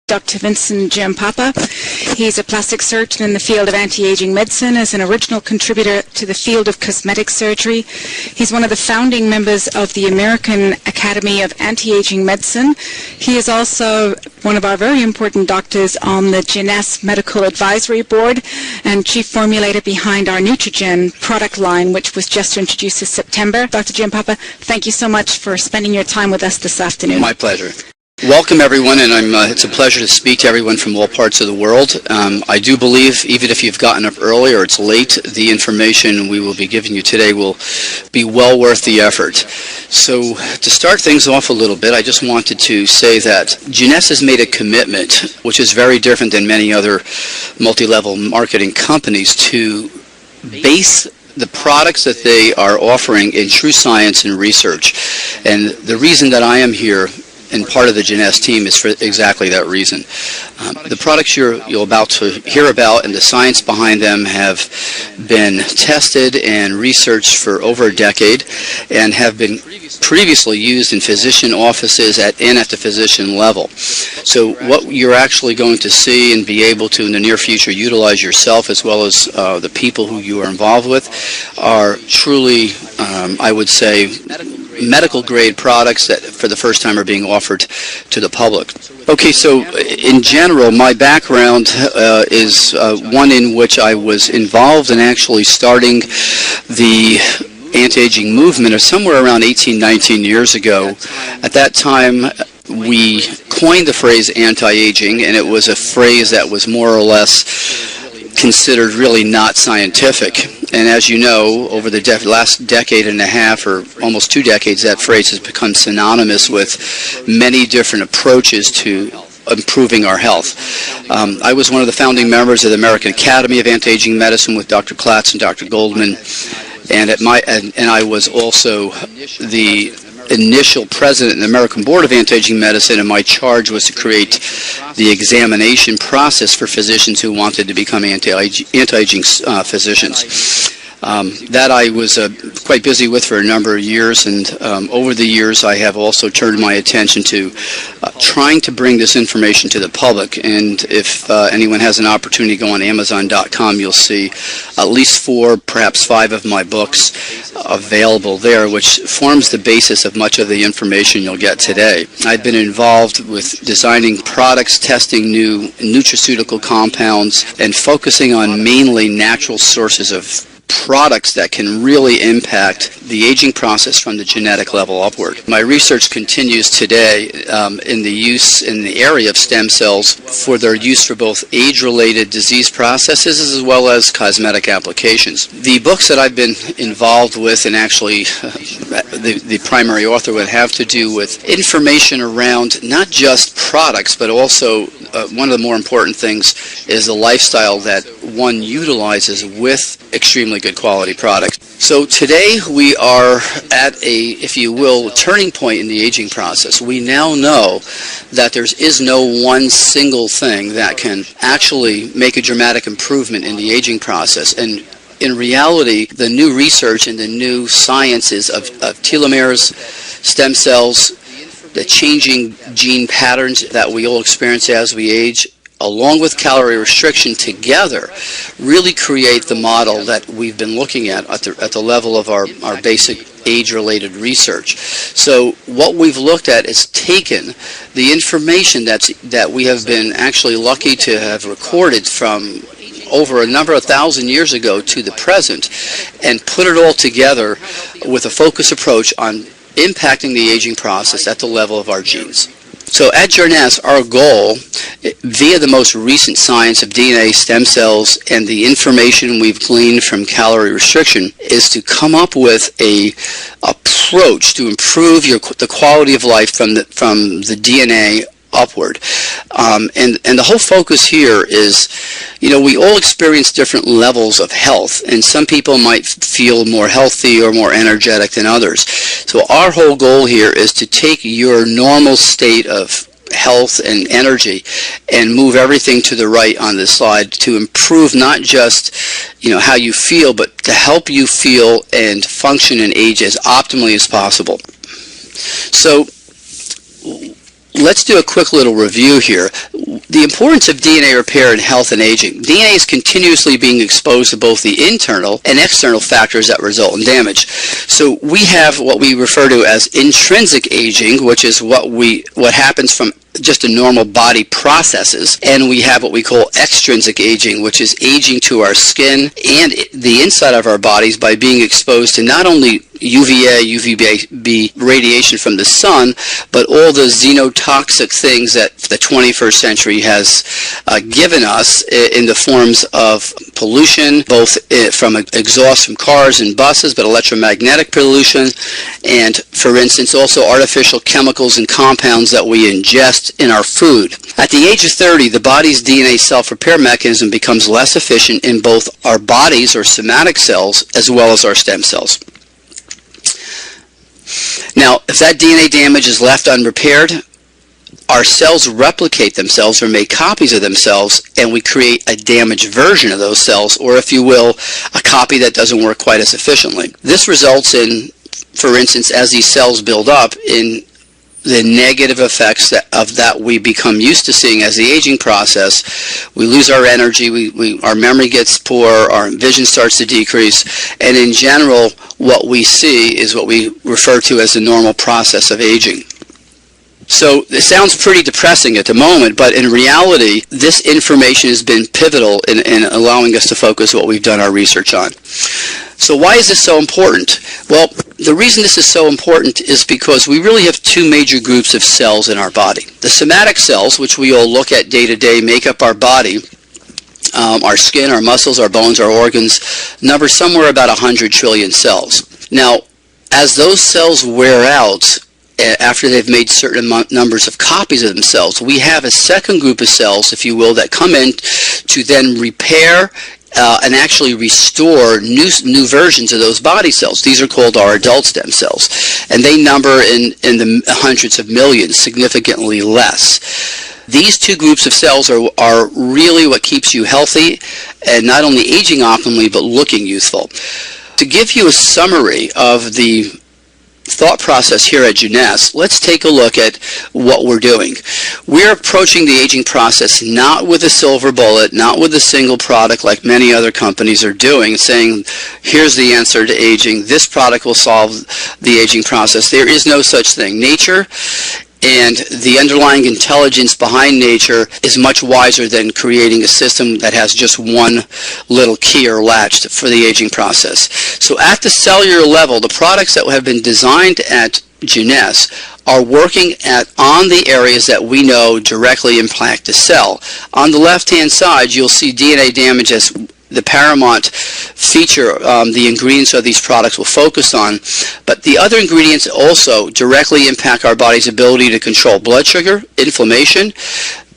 Dr. Vincent Giampapa. He's a plastic surgeon in the field of anti-aging medicine, as an original contributor to the field of cosmetic surgery. He's one of the founding members of the American Academy of Anti-Aging Medicine. He is also one of our very important doctors on the Jeunesse Medical Advisory Board and chief formulator behind our Nutrigen product line, which was just introduced this September. Dr. Giampapa, thank you so much for spending your time with us this afternoon. My pleasure. Welcome everyone, and it's a pleasure to speak to everyone from all parts of the world. I do believe, even if you've gotten up early or it's late, the information we will be giving you today will be well worth the effort. So to start things off a little bit, I just wanted to say that Jeunesse has made a commitment, which is very different than many other multi-level marketing companies, to base the products that they are offering in true science and research. And the reason that I am here and part of the Jeunesse team is for exactly that reason. The products you're about to hear about and the science behind them have been tested and researched for over a decade and have been previously used in physician offices and at the physician level. So what you're actually going to see and be able to in the near future utilize yourself, as well as the people who you are involved with, are truly, I would say, medical grade products that for the first time are being offered to the public. Okay, so in general, my background is one in which I was involved in actually starting the anti-aging movement somewhere around 18, 19 years ago. At that time, we coined the phrase anti-aging, and it was a phrase that was more or less considered really not scientific. And as you know, over the last decade and a half, or almost 2 decades, that phrase has become synonymous with many different approaches to improving our health. I was one of the founding members of the American Academy of Anti-Aging Medicine with Dr. Klatz and Dr. Goldman, and I was also the initial president of the American Board of Anti-Aging Medicine, and my charge was to create the examination process for physicians who wanted to become anti-aging physicians. That I was quite busy with for a number of years, and over the years I have also turned my attention to trying to bring this information to the public. And if anyone has an opportunity to go on Amazon.com, you'll see at least 4, perhaps 5 of my books available there, which forms the basis of much of the information you'll get today. I've been involved with designing products, testing new nutraceutical compounds, and focusing on mainly natural sources of products that can really impact the aging process from the genetic level upward. My research continues today in the area of stem cells for their use for both age-related disease processes as well as cosmetic applications. The books that I've been involved with, and actually the primary author, would have to do with information around not just products, but also one of the more important things is the lifestyle that one utilizes with extremely good quality products. So today we are at a, if you will, turning point in the aging process. We now know that there is no one single thing that can actually make a dramatic improvement in the aging process. And in reality, the new research and the new sciences of telomeres, stem cells, the changing gene patterns that we all experience as we age, along with calorie restriction together, really create the model that we've been looking at the level of our basic age-related research. So what we've looked at is taken the information that we have been actually lucky to have recorded from over a number of thousand years ago to the present, and put it all together with a focused approach on impacting the aging process at the level of our genes. So at Jeunesse, our goal, via the most recent science of DNA, stem cells, and the information we've gleaned from calorie restriction, is to come up with a approach to improve the quality of life from the DNA upward. And the whole focus here is, you know, we all experience different levels of health, and some people might feel more healthy or more energetic than others. So our whole goal here is to take your normal state of health and energy and move everything to the right on this slide to improve not just, you know, how you feel, but to help you feel and function and age as optimally as possible. So let's do a quick little review here. The importance of DNA repair in health and aging. DNA is continuously being exposed to both the internal and external factors that result in damage. So we have what we refer to as intrinsic aging, which is what happens from just a normal body processes, and we have what we call extrinsic aging, which is aging to our skin and the inside of our bodies by being exposed to not only UVA, UVB radiation from the sun, but all the xenotoxic things that the 21st century has given us in the forms of pollution, both from exhaust from cars and buses, but electromagnetic pollution, and, for instance, also artificial chemicals and compounds that we ingest in our food. At the age of 30, the body's DNA self-repair mechanism becomes less efficient in both our bodies, or somatic cells, as well as our stem cells. Now, if that DNA damage is left unrepaired, our cells replicate themselves or make copies of themselves, and we create a damaged version of those cells, or if you will, a copy that doesn't work quite as efficiently. This results in, for instance, as these cells build up, in the negative effects that we become used to seeing as the aging process. We lose our energy, our memory gets poor, our vision starts to decrease, and in general, what we see is what we refer to as the normal process of aging. So it sounds pretty depressing at the moment, but in reality, this information has been pivotal in allowing us to focus what we've done our research on. So why is this so important? Well, the reason this is so important is because we really have two major groups of cells in our body. The somatic cells, which we all look at day to day, make up our body. Our skin, our muscles, our bones, our organs, number somewhere about 100 trillion cells. Now, as those cells wear out, after they've made certain numbers of copies of themselves, we have a second group of cells, if you will, that come in to then repair and actually restore new versions of those body cells. These are called our adult stem cells, and they number in the hundreds of millions, significantly less. These two groups of cells are really what keeps you healthy and not only aging optimally, but looking youthful. To give you a summary of the thought process here at Jeunesse, let's take a look at what we're doing. We're approaching the aging process not with a silver bullet, not with a single product like many other companies are doing, saying, here's the answer to aging, this product will solve the aging process. There is no such thing. Nature and the underlying intelligence behind nature is much wiser than creating a system that has just one little key or latch for the aging process. So at the cellular level, the products that have been designed at Jeunesse are working on the areas that we know directly impact the cell. On the left-hand side, you'll see DNA damage as the paramount feature the ingredients of these products will focus on, but the other ingredients also directly impact our body's ability to control blood sugar, inflammation,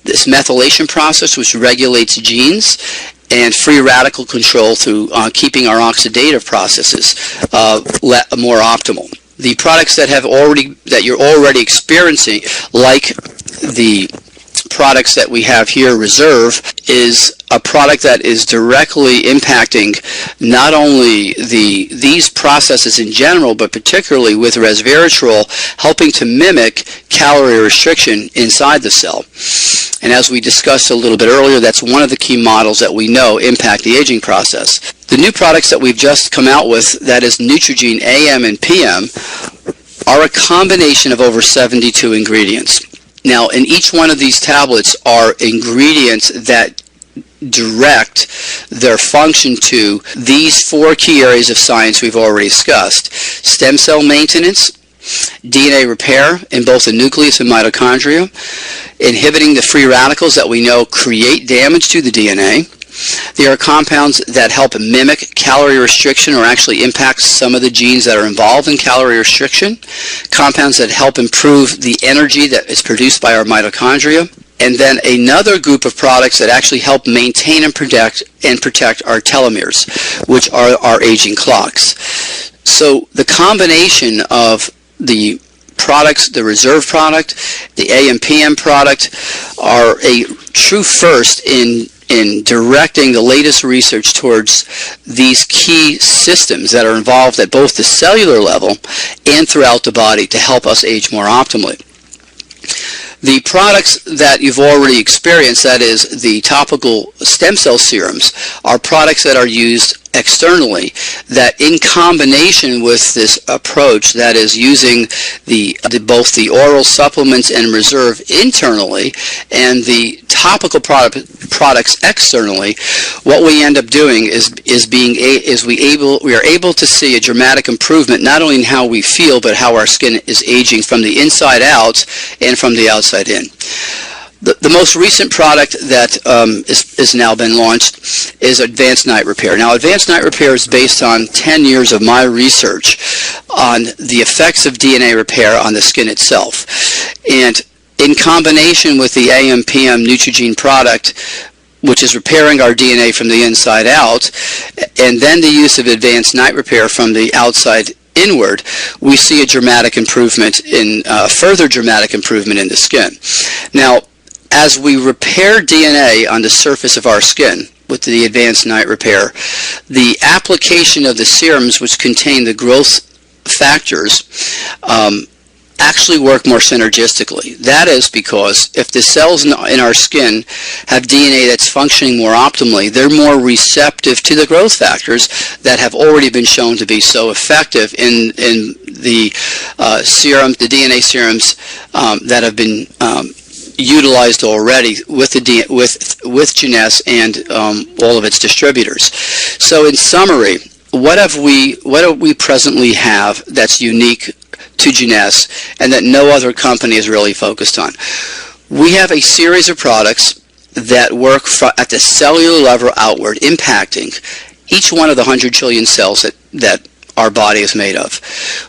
this methylation process which regulates genes, and free radical control through keeping our oxidative processes more optimal. The products that you're already experiencing, like the products that we have here, Reserve, is a product that is directly impacting not only these processes in general, but particularly with resveratrol, helping to mimic calorie restriction inside the cell. And as we discussed a little bit earlier, that's one of the key models that we know impact the aging process. The new products that we've just come out with, that is Neutrogene AM and PM, are a combination of over 72 ingredients. Now, in each one of these tablets are ingredients that direct their function to these four key areas of science we've already discussed: stem cell maintenance, DNA repair in both the nucleus and mitochondria, inhibiting the free radicals that we know create damage to the DNA. There are compounds that help mimic calorie restriction or actually impact some of the genes that are involved in calorie restriction, compounds that help improve the energy that is produced by our mitochondria, and then another group of products that actually help maintain and protect our telomeres, which are our aging clocks. So the combination of the products, the Reserve product, the AM/PM product, are a true first in directing the latest research towards these key systems that are involved at both the cellular level and throughout the body to help us age more optimally. The products that you've already experienced, that is the topical stem cell serums, are products that are used externally, that in combination with this approach, that is using both the oral supplements and reserve internally and the topical products externally, what we end up doing is we are able to see a dramatic improvement not only in how we feel but how our skin is aging from the inside out and from the outside in. The most recent product that is now been launched is Advanced Night Repair. Now, Advanced Night Repair is based on 10 years of my research on the effects of DNA repair on the skin itself. And in combination with the AM/PM Neutrogene product, which is repairing our DNA from the inside out, and then the use of Advanced Night Repair from the outside inward, we see a dramatic improvement further dramatic improvement in the skin. Now, as we repair DNA on the surface of our skin with the Advanced Night Repair, the application of the serums which contain the growth factors actually work more synergistically. That is because if the cells in our skin have DNA that's functioning more optimally, they're more receptive to the growth factors that have already been shown to be so effective in the the DNA serums that have been utilized already with Jeunesse and all of its distributors. So in summary, what do we presently have that's unique to Jeunesse and that no other company is really focused on? We have a series of products that work at the cellular level outward, impacting each one of the 100 trillion cells that our body is made of.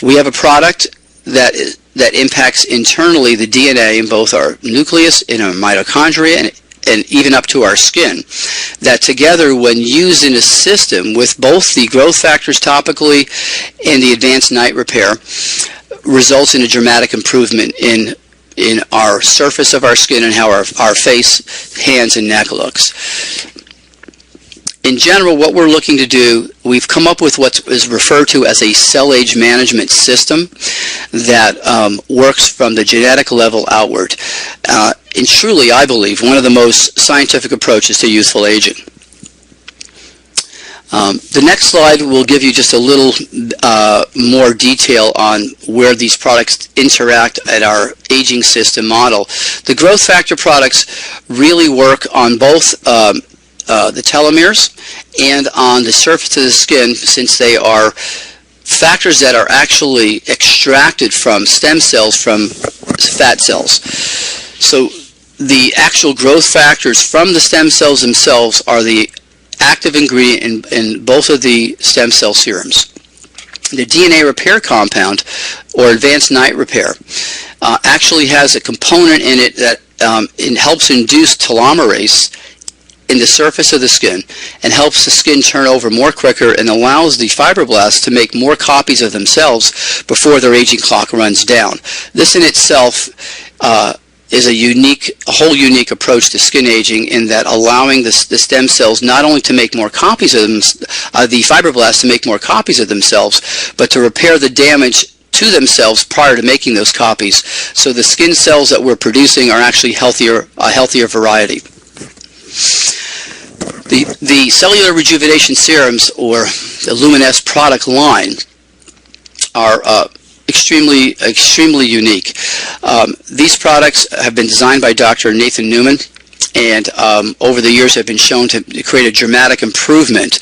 We have a product that impacts internally the DNA in both our nucleus, in our mitochondria, and even up to our skin, that together, when used in a system with both the growth factors topically and the Advanced Night Repair, results in a dramatic improvement in our surface of our skin and how our face, hands, and neck looks. In general, what we're looking to do, we've come up with what is referred to as a cell age management system that works from the genetic level outward. And truly, I believe, one of the most scientific approaches to youthful aging. The next slide will give you just a little more detail on where these products interact at our aging system model. The growth factor products really work on both the telomeres and on the surface of the skin, since they are factors that are actually extracted from stem cells from fat cells. So the actual growth factors from the stem cells themselves are the active ingredient in both of the stem cell serums. The DNA repair compound, or Advanced Night Repair, actually has a component in it that helps induce telomerase in the surface of the skin and helps the skin turn over more quicker and allows the fibroblasts to make more copies of themselves before their aging clock runs down. This in itself is a whole unique approach to skin aging, in that allowing the stem cells not only to make more copies of them, the fibroblasts to make more copies of themselves, but to repair the damage to themselves prior to making those copies. So the skin cells that we're producing are actually a healthier variety. The cellular rejuvenation serums, or the Luminesse product line, are extremely unique. These products have been designed by Dr. Nathan Newman, and over the years have been shown to create a dramatic improvement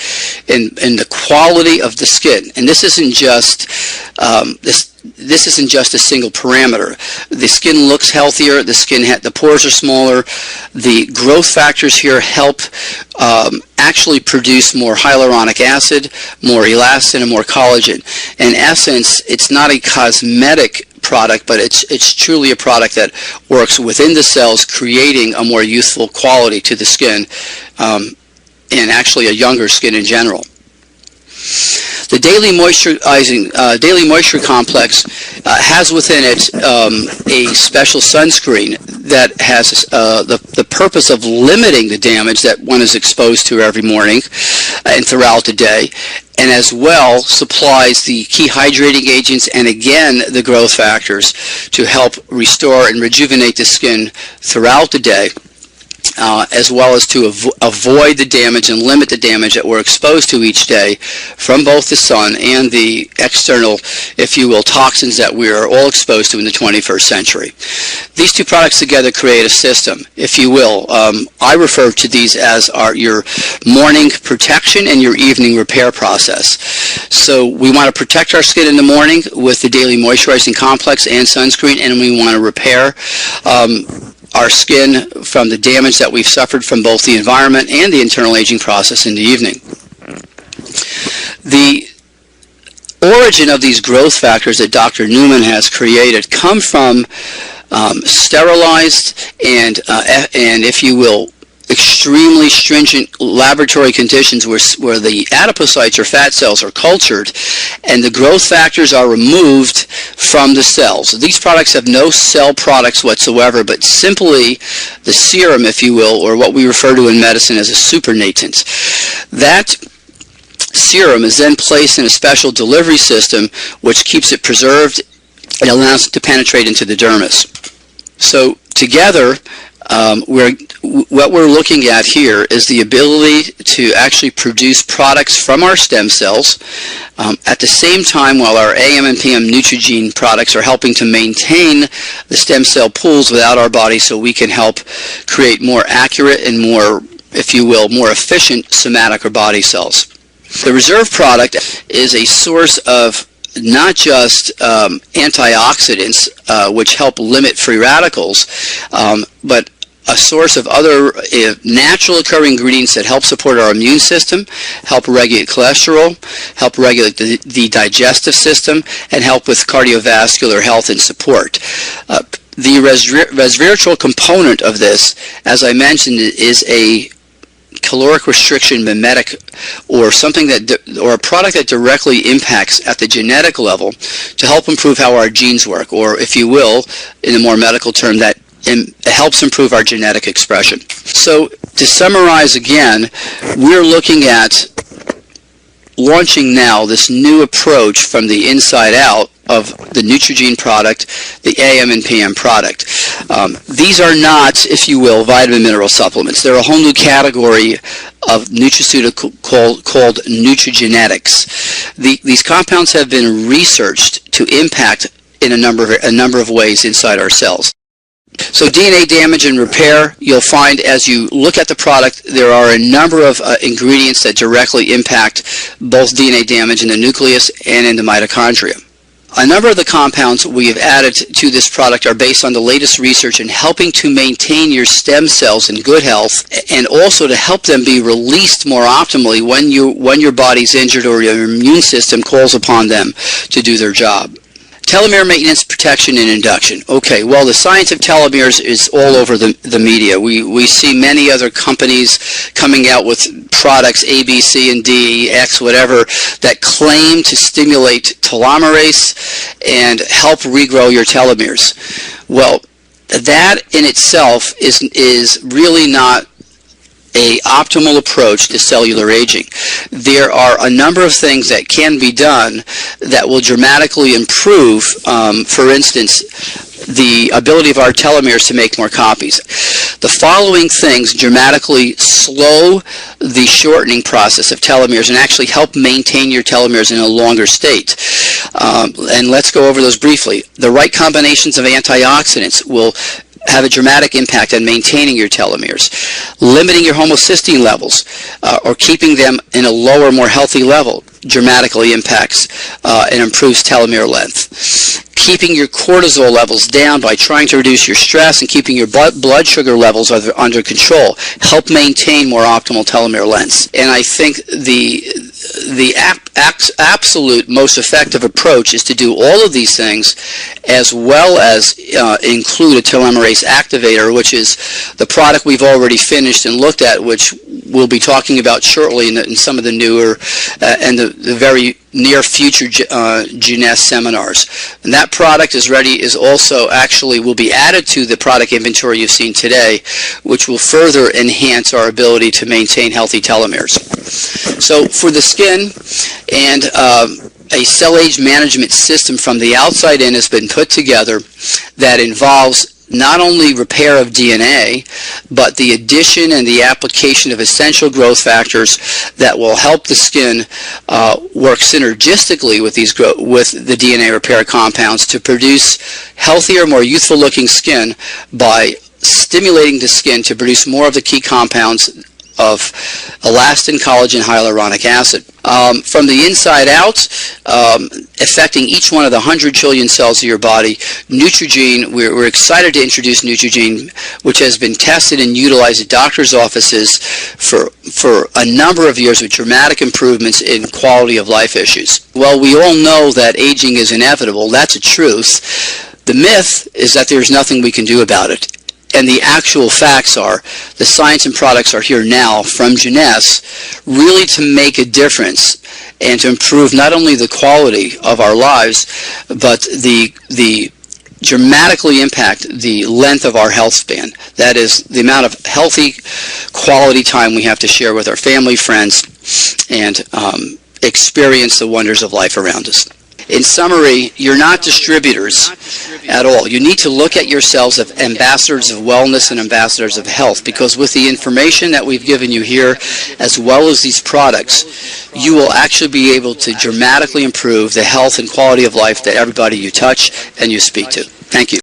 in the quality of the skin. And this isn't just this isn't just a single parameter. The skin looks healthier. The pores are smaller. The growth factors here help actually produce more hyaluronic acid, more elastin, and more collagen. In essence, it's not a cosmetic product, but it's truly a product that works within the cells, creating a more youthful quality to the skin, and actually a younger skin in general. The daily moisture complex has within it a special sunscreen that has the purpose of limiting the damage that one is exposed to every morning and throughout the day, and as well supplies the key hydrating agents and again the growth factors to help restore and rejuvenate the skin throughout the day, as well as to avoid the damage and limit the damage that we're exposed to each day from both the sun and the external, if you will, toxins that we are all exposed to in the 21st century. These two products together create a system, if you will. I refer to these as your morning protection and your evening repair process. So we want to protect our skin in the morning with the daily moisturizing complex and sunscreen, and we want to repair our skin from the damage that we've suffered from both the environment and the internal aging process in the evening. The origin of these growth factors that Dr. Newman has created come from sterilized and if you will, extremely stringent laboratory conditions where the adipocytes or fat cells are cultured and the growth factors are removed from the cells. These products have no cell products whatsoever, but simply the serum, if you will, or what we refer to in medicine as a supernatant. That serum is then placed in a special delivery system which keeps it preserved and allows it to penetrate into the dermis. So together, what we're looking at here is the ability to actually produce products from our stem cells at the same time while our AM and PM Neutrogene products are helping to maintain the stem cell pools without our body so we can help create more accurate and more, if you will, more efficient somatic or body cells. The reserve product is a source of not just antioxidants, which help limit free radicals, but a source of other natural occurring ingredients that help support our immune system, help regulate cholesterol, help regulate the digestive system, and help with cardiovascular health and support. The resveratrol component of this, as I mentioned, is a caloric restriction mimetic, or something or a product that directly impacts at the genetic level to help improve how our genes work, or if you will, in a more medical term, that helps improve our genetic expression. So to summarize again, we're looking at launching now this new approach from the inside out of the Neutrogene product, the AM and PM product. These are not, if you will, vitamin mineral supplements. They're a whole new category of nutraceutical called nutrigenetics. These compounds have been researched to impact in a number of ways inside our cells. So DNA damage and repair, you'll find as you look at the product, there are a number of ingredients that directly impact both DNA damage in the nucleus and in the mitochondria. A number of the compounds we have added to this product are based on the latest research in helping to maintain your stem cells in good health and also to help them be released more optimally when your body's injured or your immune system calls upon them to do their job. Telomere maintenance, protection, and induction. Okay, well, the science of telomeres is all over the media. We see many other companies coming out with products, A, B, C, and D, X, whatever, that claim to stimulate telomerase and help regrow your telomeres. Well, that in itself is really not an optimal approach to cellular aging. There are a number of things that can be done that will dramatically improve, for instance, the ability of our telomeres to make more copies. The following things dramatically slow the shortening process of telomeres and actually help maintain your telomeres in a longer state. And let's go over those briefly. The right combinations of antioxidants will have a dramatic impact on maintaining your telomeres. Limiting your homocysteine levels or keeping them in a lower, more healthy level dramatically impacts and improves telomere length. Keeping your cortisol levels down by trying to reduce your stress and keeping your blood sugar levels under control help maintain more optimal telomere lengths. And I think the the absolute most effective approach is to do all of these things, as well as include a telomerase activator, which is the product we've already finished and looked at, which we'll be talking about shortly in some of the newer and the very near future Jeunesse seminars. And that product is also actually will be added to the product inventory you've seen today, which will further enhance our ability to maintain healthy telomeres. So for the skin, and a cell age management system from the outside in has been put together that involves not only repair of DNA, but the addition and the application of essential growth factors that will help the skin work synergistically with the DNA repair compounds to produce healthier, more youthful looking skin by stimulating the skin to produce more of the key compounds of elastin, collagen, hyaluronic acid. From the inside out, affecting each one of the 100 trillion cells of your body, Neutrogene, we're excited to introduce Neutrogene, which has been tested and utilized at doctors' offices for a number of years with dramatic improvements in quality of life issues. Well, we all know that aging is inevitable. That's a truth. The myth is that there's nothing we can do about it. And the actual facts are, the science and products are here now from Jeunesse, really to make a difference and to improve not only the quality of our lives, but the dramatically impact the length of our health span. That is, the amount of healthy quality time we have to share with our family, friends, and experience the wonders of life around us. In summary, you're not distributors at all. You need to look at yourselves as ambassadors of wellness and ambassadors of health, because with the information that we've given you here, as well as these products, you will actually be able to dramatically improve the health and quality of life that everybody you touch and you speak to. Thank you.